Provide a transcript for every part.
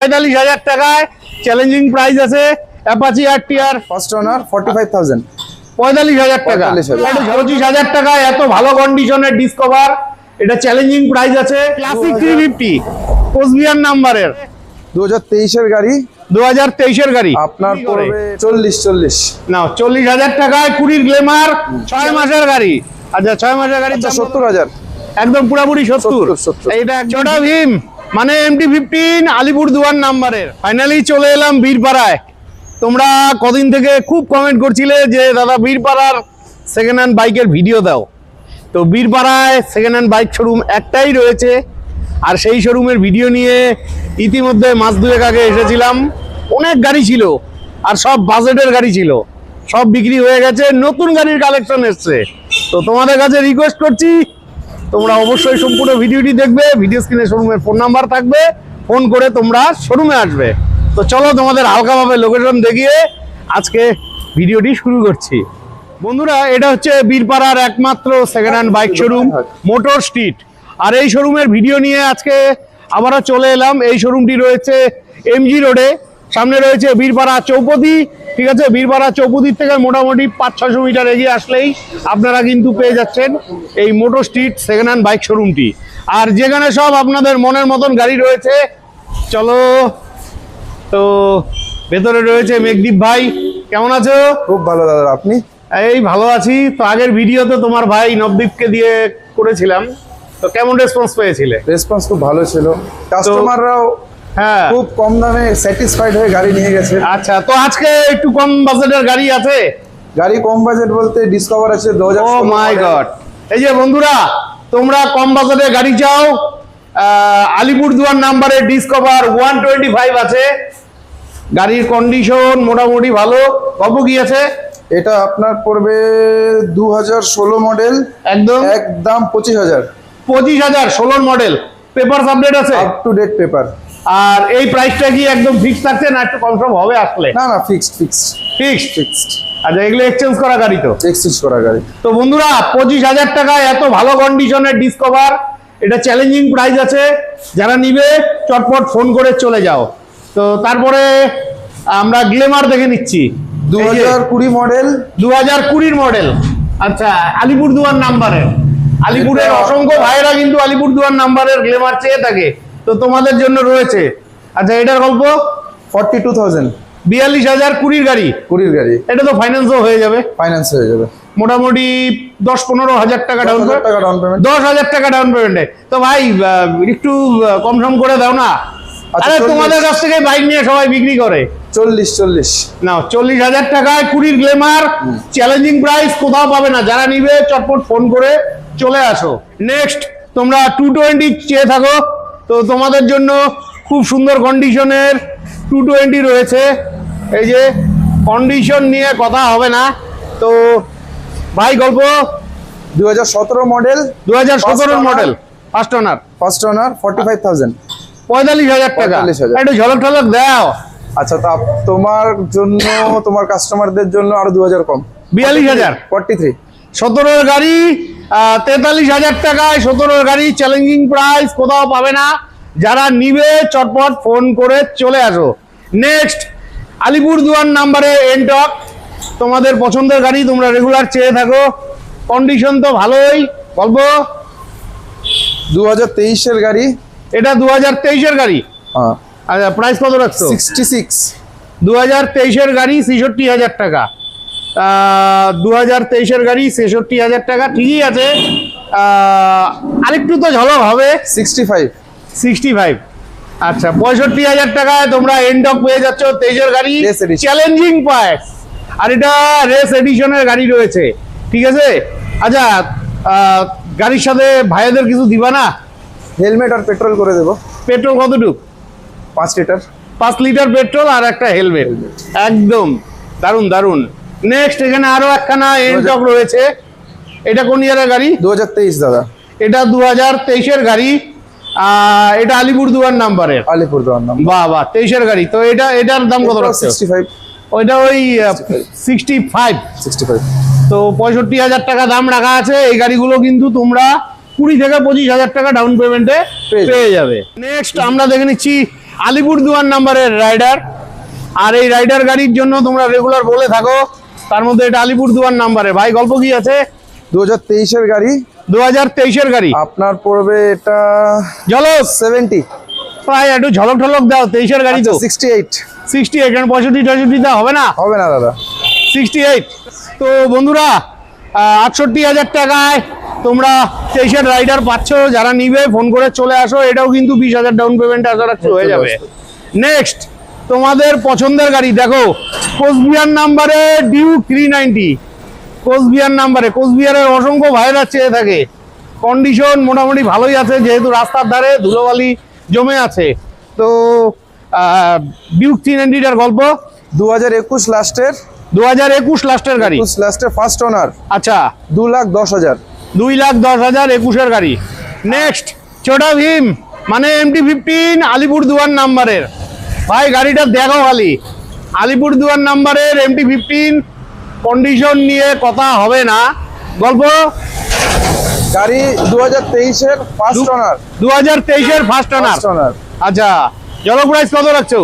৪৫,০০০ টাকায় challenging price আছে Apache RTR first owner 45,000 ৪৫,০০০ টাকা। ২৫,০০০ টাকায় এত ভালো কন্ডিশনের ডিসকভার, এটা চ্যালেঞ্জিং প্রাইস আছে। ক্লাসিক 350 কোচবিহার নাম্বারের 2023 এর গাড়ি, 2023 এর গাড়ি আপনার পড়বে 40 না ৪০,০০০ টাকায় 20 গ্ল্যামার 6 মাসের গাড়ি। আচ্ছা 6 মাসের গাড়ি 70,000 একদম পুরোপুরি 70। 70 এইটা ছোটা ভীম মানে MT-15 আলিপুরদুয়ার নাম্বারের। ফাইনালি চলে এলাম বীরপাড়ায়। তোমরা কদিন থেকে খুব কমেন্ট করছিলে যে দাদা বীরপাড়ার সেকেন্ড হ্যান্ড বাইকের ভিডিও দাও। তো বীরপাড়ায় সেকেন্ড হ্যান্ড বাইক শোরুম একটাই রয়েছে, আর সেই শোরুমের ভিডিও নিয়ে ইতিমধ্যে মাস দুয়েক আগে এসেছিলাম। অনেক গাড়ি ছিল আর সব বাজেটের গাড়ি ছিল, সব বিক্রি হয়ে গেছে, নতুন গাড়ির কালেকশন এসছে। তো তোমাদের কাছে রিকোয়েস্ট করছি তোমরা অবশ্যই সম্পূর্ণ ভিডিওটি দেখবে। ভিডিও স্ক্রিনে শোরুমের ফোন নাম্বার থাকবে, ফোন করে তোমরা শোরুমে আসবে। তো চলো তোমাদের হালকাভাবে লোকেশন দেখিয়ে আজকে ভিডিওটি শুরু করছি। বন্ধুরা, এটা হচ্ছে বীরপাড়ার একমাত্র second hand bike showroom motor street. আর এই শোরুমের ভিডিও নিয়ে আজকে আবারও চলে এলাম। এই শোরুমটি রয়েছে MG রোডে, সামনে রয়েছে বীরপাড়া চৌপতি। ঠিক আছে, বীরপাড়া চৌপতির থেকে মোটামুটি 500-600 মিটার এগিয়ে আসলেই আপনারা কিন্তু পেয়ে যাচ্ছেন এই motor street second hand bike শোরুমটি। আর যেখানে সব আপনাদের মনের মতন গাড়ি রয়েছে। চলো, তো ভেতরে রয়েছে মেঘদীপ ভাই। কেমন আছো? খুব ভালো দাদা, আপনি? এই ভালো আছি। তো আগের ভিডিও তো তোমার ভাই নবদীপকে দিয়ে করেছিলাম, তো কেমন রেসপন্স পেয়েছিলে? রেসপন্স খুব ভালো ছিল, কাস্টমাররাও হ্যাঁ খুব কম দামে স্যাটিসফাইড হয়ে গাড়ি নিয়ে গেছে। আচ্ছা, তো আজকে একটু কম বাজেটের গাড়ি আছে? গাড়ি কম বাজেট বলতে ডিসকভার আছে 2016। ও মাই গড! এই যে বন্ধুরা, তোমরা কম বাজেটে গাড়ি চাও, আলিপুরদুয়ার নাম্বারের ডিসকভার 125 আছে। গাড়ির কন্ডিশন মোটামুটি ভালো। কত কি আছে? এটা আপনার পড়বে 2016 মডেল, একদম 25,000 16 মডেল। পেপার আপডেট আছে? Up to date paper. আর এই প্রাইসটা কি একদম ফিক্সড থাকছে না একটু কনফার্ম হবে আসলে? না ফিক্সড। ফিক্সড। আচ্ছা, এগুলো এক্সচেঞ্জ করা গাড়ি তো? এক্সচেঞ্জ করা গাড়ি। তো বন্ধুরা, 25,000 টাকায় এত ভালো কন্ডিশনের ডিসকভার, এটা চ্যালেঞ্জিং প্রাইস আছে। যারা নিবে চটপট ফোন করে চলে যাও। তো তারপরে আমরা গ্ল্যামার দেখে নিচ্ছি। 2020 মডেল, 2020 মডেল। আচ্ছা, আলিপুরদুয়ার নাম্বারের। আলিপুরের অসংখ্য ভাইরা কিন্তু আলিপুরদুয়ার নাম্বারের গ্ল্যামার চেয়ে থাকে, তো তোমাদের জন্য রয়েছে। আচ্ছা, এটার গল্প 42,000 42,020 গাড়ি। 20 গাড়ি। এটা তো ফাইন্যান্সও হয়ে যাবে? ফাইন্যান্স হয়ে যাবে মোটামুটি 10-15 টাকা ডাউন পেমেন্ট। 10,000 টাকা ডাউন পেমেন্টে। তো ভাই একটু কম সম করে দাও না। আরে তোমাদের কাছ থেকে বাইক নিয়ে সবাই বিক্রি করে। 40 না 40,000 টাকায় 20 গ্ল্যামার চ্যালেঞ্জিং প্রাইস কোথাও পাবে না। যারা নিবে চটপট ফোন করে চলে আসো। নেক্সট তোমরা 220 চেয়ে থাকো, তো তোমাদের জন্য খুব সুন্দর কন্ডিশনের 220 রয়েছে। এই যে কন্ডিশন নিয়ে কথা হবে না। তো ভাই গল্প 2017 মডেল, 2017 মডেল, ফার্স্ট ওনার 45,000 45,000 টাকা। 45,000 একটু ঝলক ঠলক দাও। আচ্ছা, তা তোমার জন্য, তোমার কাস্টমারদের জন্য আরো 2,000 কম, 42,000। 43। 17 গাড়ি 43,000 টাকায় 17 গাড়ি চ্যালেঞ্জিং প্রাইস কোথাও পাবে না। যারা নিবে চটপট ফোন করে চলে আসো। নেক্সট আলিপুরদুয়ার নাম্বারে এনটক, তোমাদের পছন্দের গাড়ি, তোমরা রেগুলার চেয়ে থাকো। কন্ডিশন তো ভালোই। গল্প 2023 এর গাড়ি, এটা 2023 এর গাড়ি। হ্যাঁ। আচ্ছা, প্রাইস কত রাখছো? 66। 2023 এর গাড়ি 66,000 টাকা। 2023 এর গাড়ি 66,000 টাকা, ঠিকই আছে। আরেকটু তো ঝলক হবে। 65। আচ্ছা, 65,000 টাকায় তোমরা এনটক পেয়ে যাচ্ছ 23 এর গাড়ি Race edition। Challenging price. আর এটা রেস এডিশনের গাড়ি রয়েছে। ঠিক আছে। আচ্ছা, গাড়ির সাথে ভাইয়াদের কিছু দিবা না? হেলমেট আর পেট্রোল করে দেবো। পেট্রোল কতটুক? 5 লিটার। 5 লিটার পেট্রোল আর একটা হেলমেট। একদম দারুন। নেক্সট এখানে আরো একখানা এনটক রয়েছে। এটা কোন ইয়ারের গাড়ি? 2023 দাদা। এটা 2023 এর গাড়ি। এটা আলিপুরদুয়ার নাম্বারের। আলিপুরদুয়ার নাম্বার। বাহ 23 এর গাড়ি। তো এটার দাম কত রাখছো? 65। ওইটা ওই 65। তো 65,000 টাকা দাম রাখা আছে। এই গাড়িগুলো কিন্তু তোমরা 20 থেকে 25,000 টাকা ডাউন পেমেন্টে পেয়ে যাবে। নেক্সট আমরা দেখে নিচ্ছি আলিপুরদুয়ার নাম্বারের রাইডার। আর এই রাইডার গাড়ির জন্য তোমরা রেগুলার বলে থাকো, তার মধ্যে এটা আলিপুরদুয়ার নাম্বারে। ভাই গল্প কি আছে? 2023-এর গাড়ি, 2023-এর গাড়ি। আপনার পড়বে এটা ঝলক 70। ভাই একটু ঝলক ঠলক দাও, 23-এর গাড়ি তো। 68 68, কারণ 65 হবে না, হবে না দাদা। 68। তো বন্ধুরা 68,000 টাকায় তোমরা 23-এর রাইডার পাচ্ছ। যারা নিবে ফোন করে চলে আসো। এটাও কিন্তু 20,000 ডাউন পেমেন্টে আশা রাখছি হয়ে যাবে। নেক্সট তোমাদের পছন্দের গাড়ি দেখো, কোচবিহার নাম্বারে ডিউক 390। কোচবিহার নাম্বারে, কোচবিহারের অসংখ্য ভাইরা চেয়ে থাকে। কন্ডিশন মোটামুটি ভালোই আছে, যেহেতু রাস্তার ধারে ধুলোবালি জমে আছে। তো ডিউক 390টার গল্প 2021 লাস্টের, 2021 লাস্টের গাড়ি। 21 লাস্টের ফার্স্ট ওনার। আচ্ছা, 2,10,000। 2,10,000 21-এর গাড়ি। নেক্সট ছোটা ভীম মানে MT-15 আলিপুরদুয়ার নাম্বারের। ভাই গাড়িটা দেখো খালি, আলিপুরদুয়ার নাম্বারের MT-15। কন্ডিশন নিয়ে কথা হবে না, গল্প। গাড়ি 2023-এর ফার্স্ট ওনার। 2023-এর ফার্স্ট ওনার। First owner. আচ্ছা, জল প্রাইস কত রাখছো?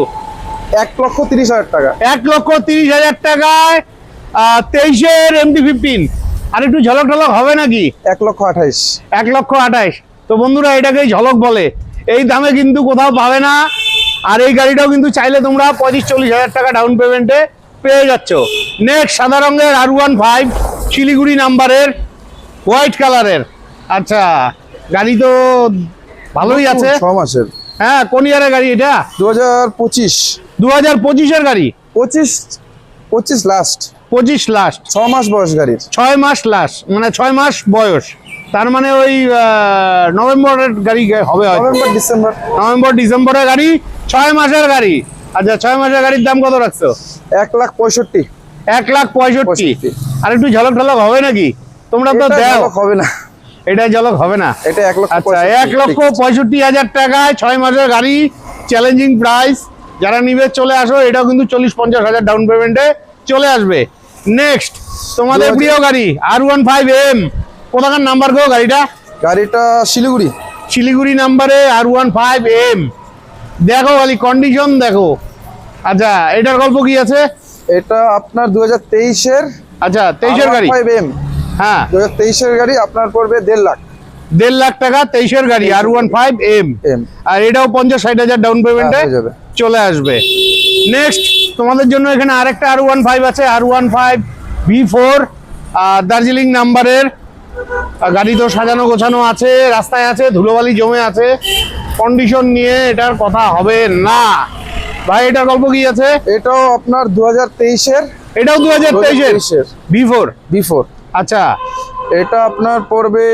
1,30,000 টাকা। 1,30,000 টাকায় 23-এর MT-15। আর একটু ঝলক টলক হবে নাকি? 1,28,000। 1,28,000। তো বন্ধুরা এটাকেই ঝলক বলে। এই দামে কিন্তু কোথাও পাবে না। আর এই গাড়িটাও কিন্তু চাইলে তোমরা 35-40,000 টাকা ডাউন পেমেন্টে পেয়ে যাচ্ছ। নেক্সট সাদা রঙের R15 শিলিগুড়ি নাম্বারের, হোয়াইট কালারের। আচ্ছা, গাড়ি তো ভালোই আছে। 6 মাসের। হ্যাঁ, কোন ইয়ারের গাড়ি এটা? 2025। 2025-এর গাড়ি। 25 লাস্ট। 25 লাস্ট। 6 মাস বয়স গাড়ির। 6 মাস লাস্ট, মানে 6 মাস বয়স। তার মানে ওই নভেম্বরের গাড়ি হবে হয়তো। নভেম্বর ডিসেম্বরের গাড়ি, 6 মাসের গাড়ি। আচ্ছা, 6 মাসের গাড়ির দাম কত রাখছো? 1,65,000। 1,65,000। আর একটু ঝলক ঢলক হবে নাকি? তোমরা তো দাও। হবে না, এটা ঝলক হবে না। এটা 1,65,000। আচ্ছা, 1,65,000 টাকায় 6 মাসের গাড়ি, চ্যালেঞ্জিং প্রাইস। যারা নিবে চলে আসো। এটাও কিন্তু 40-50,000 ডাউন পেমেন্টে চলে আসবে। নেক্সট তোমাদের প্রিয় গাড়ি R15M। কোথাকার নাম্বার গো গাড়িটা? গাড়িটা শিলিগুড়ি। শিলিগুড়ি নাম্বারে R15M। দেখো খালি কন্ডিশন দেখো। আচ্ছা, এটার গল্প কি আছে? এটা আপনার 2023-এর। আচ্ছা, 23-এর গাড়ি। R15M। হ্যাঁ, 2023-এর গাড়ি, আপনার পড়বে 1.5 লাখ। 1.5 লাখ টাকা 23-এর গাড়ি R15M। আর এটাও 50-60,000 ডাউন পেমেন্টে চলে আসবে। নেক্সট তোমাদের জন্য এখানে আরেকটা R15 আছে, R15 V4 দার্জিলিং নাম্বারের গাড়ি। তো সাজানো গোছানো আছে, রাস্তায় আছে, ধুলোবালি জমে আছে। কন্ডিশন নিয়ে এটার কথা হবে না। ভাই এটার গল্প কি আছে? এটাও আপনার 2023-এর। এটাও 2023-এর V4। V4। আচ্ছা, এটা আপনার পড়বে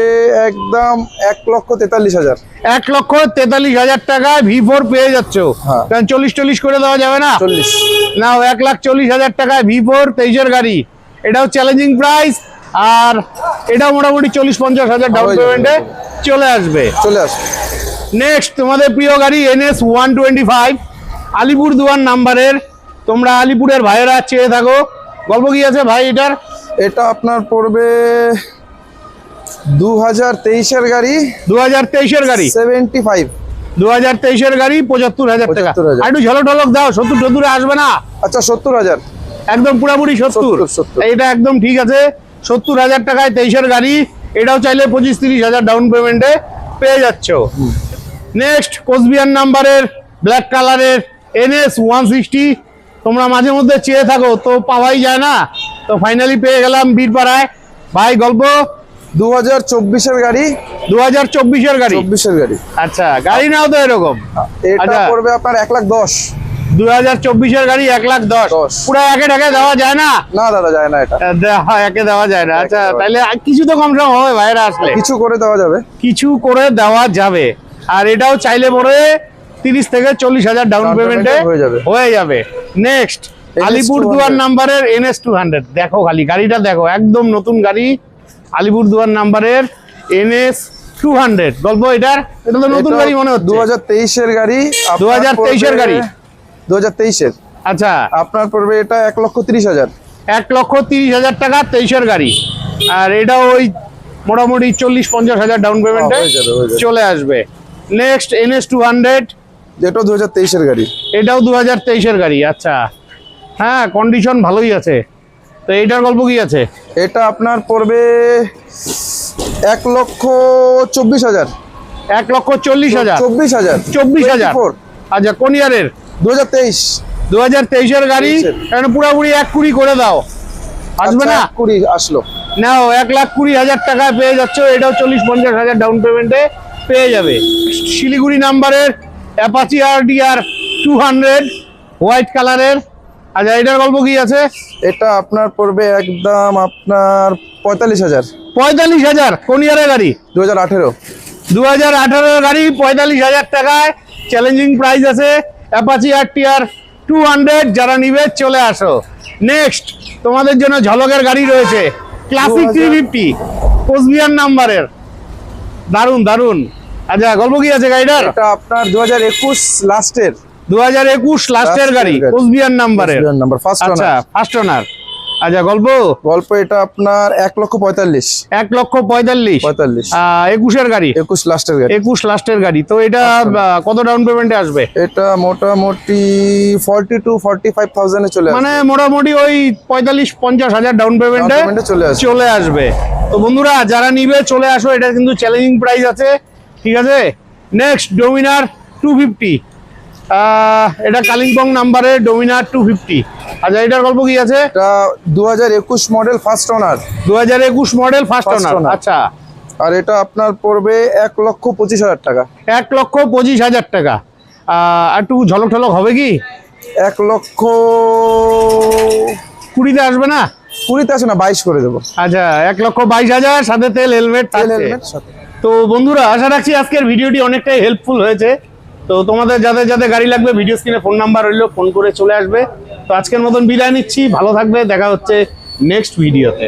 একদম 1,43,000। 1,43,000 টাকায় V4 পেয়ে যাচ্ছ। হ্যাঁ। কারণ 40 করে দেওয়া যাবে না? 40। না, 1,40,000 টাকায় V4 23-এর গাড়ি। এটাও চ্যালেঞ্জিং প্রাইস। আর এটাও মোটামুটি 40-50,000 ডাউন পেমেন্টে চলে আসবে। নেক্সট তোমাদের প্রিয় গাড়ি NS 125 আলিপুরদুয়ার নাম্বারের। তোমরা আলিপুরের ভাইয়েরা চেয়ে থাকো। গল্প কি আছে ভাই এটার? এটা আপনার পড়বে 2023-এর গাড়ি। 2023-এর গাড়ি 75। 2023-এর গাড়ি 75,000 টাকা। আর একটু ঝলক ঢলক দাও। 70 আসবে না? আচ্ছা, 70,000। একদম পুরাপুরি 70। এটা একদম ঠিক আছে। 70,000 টাকায় 23-এর গাড়ি। এটাও চাইলে 25-30,000 ডাউন পেমেন্টে পেয়ে যাচ্ছ। নেক্সট কোচবিহার নাম্বারের ব্ল্যাক কালারের NS 160। তোমরা মাঝে মধ্যে চেয়ে থাকো, তো পাওয়াই যায় না। তো ফাইনালি পেয়ে গেলাম বীরপাড়ায়। ভাই গল্প? 2024-এর গাড়ি। 2024-এর গাড়ি। 24-এর গাড়ি। আচ্ছা, গাড়ি নাও তো এরকম। এটা পড়বে আপনার 1,10,000। 2024-এর গাড়ি 1,10,000। পুরো একে টাকা দেওয়া যায় না? না দাদা, যায় না। এটা একে দেওয়া যায় না। আচ্ছা, তাহলে কিছু তো কম সম হবে ভাইরা আসলে। কিছু করে দেওয়া যাবে। কিছু করে দেওয়া যাবে। আর এটাও চাইলে পরে 30-40,000 ডাউন পেমেন্টে হয়ে যাবে। নেক্সট আলিপুরদুয়ার নাম্বারের NS 200। দেখো খালি গাড়িটা দেখো, একদম নতুন গাড়ি। আলিপুরদুয়ার নাম্বারের NS 200। গল্প এটার? এটা তো নতুন গাড়ি মনে হচ্ছে। 2023-এর গাড়ি। 2023-এর গাড়ি। 2023-এর। আচ্ছা, আপনার পড়বে এটা 1,30,000। 1,30,000 টাকা 23-এর গাড়ি। আর এটাও ওই মোটামুটি 40-50,000 ডাউন পেমেন্টে চলে আসবে। নেক্সট NS 200 এটাও 2023-এর গাড়ি। এটাও 2023-এর গাড়ি, আচ্ছা। হ্যাঁ, কন্ডিশন ভালোই আছে। তো এইটার গল্প কি আছে? এটা আপনার পড়বে 1,24,000। 1,40,000। 24,000। 24,000। 24 আচ্ছা, কোন ইয়ারের? 2023। 2023-এর গাড়ি। এখানে পুরোপুরি 1,20 করে দাও, আসবে না? 20 আসলো। নাও, 1,20,000 টাকায় পেয়ে যাচ্ছ। এটাও 40-50,000 ডাউন পেমেন্টে পেয়ে যাবে। শিলিগুড়ি নাম্বারের অ্যাপাচি RDR 200 হোয়াইট কালারের। আচ্ছা, এটার গল্প কি আছে? এটা আপনার পড়বে একদম আপনার 45,000। 45,000। কোন ইয়ারের গাড়ি? 2018। 2018-এর গাড়ি 45,000 টাকায়। চ্যালেঞ্জিং প্রাইস আছে। অ্যাপাচি RTR 200 যারা নিবে চলে আসো। নেক্সট তোমাদের জন্য ঝলকের গাড়ি রয়েছে, ক্লাসিক 350 কোচবিহার নাম্বারের। দারুন দারুন। আচ্ছা, গল্প কি আছে গাড়িটার? এটা আপনার 2021 লাস্টের। 2021 লাস্টের গাড়ি, কোচবিহার নাম্বারের। নাম্বার ফার্স্ট আচ্ছা, ফার্স্ট ওনার। আচ্ছা, গল্প এটা আপনার 1,45,000। 1,45,000। 21-এর গাড়ি। 21 লাস্টের গাড়ি। 21 লাস্টের গাড়ি। তো এটা কত ডাউন পেমেন্টে আসবে? এটা মোটামুটি 40,000 to 45,000 চলে আসবে। মানে মোটামুটি ওই 45-50,000 ডাউন পেমেন্টে চলে আসবে। তো বন্ধুরা, যারা নিবে চলে আসো। এটা কিন্তু চ্যালেঞ্জিং প্রাইস আছে, ঠিক আছে। Next Dominar 250। এটা কালিম্পং নাম্বারের ডোমিনার 250। আচ্ছা, এটার গল্প কি আছে? এটা 2021 model first owner. 2021 model first owner. আচ্ছা। আর এটা আপনার পড়বে 1,25,000 টাকা। 1,25,000 টাকা। একটু ঝলক ঠলক হবে কি? 1,20,000 আসবে না? 20 আসে না, 22 করে দেবো। আচ্ছা, 1,22,000 সাথে তেল হেলমেট। তো বন্ধুরা, আশা রাখছি আজকের ভিডিওটি অনেকটাই হেল্পফুল হয়েছে। তো তোমাদের যাদের যাদের গাড়ি লাগবে, ভিডিও স্ক্রিনে ফোন নাম্বার রইলো, ফোন করে চলে আসবে। তো আজকের মতন বিদায় নিচ্ছি, ভালো থাকবে, দেখা হচ্ছে নেক্সট ভিডিওতে।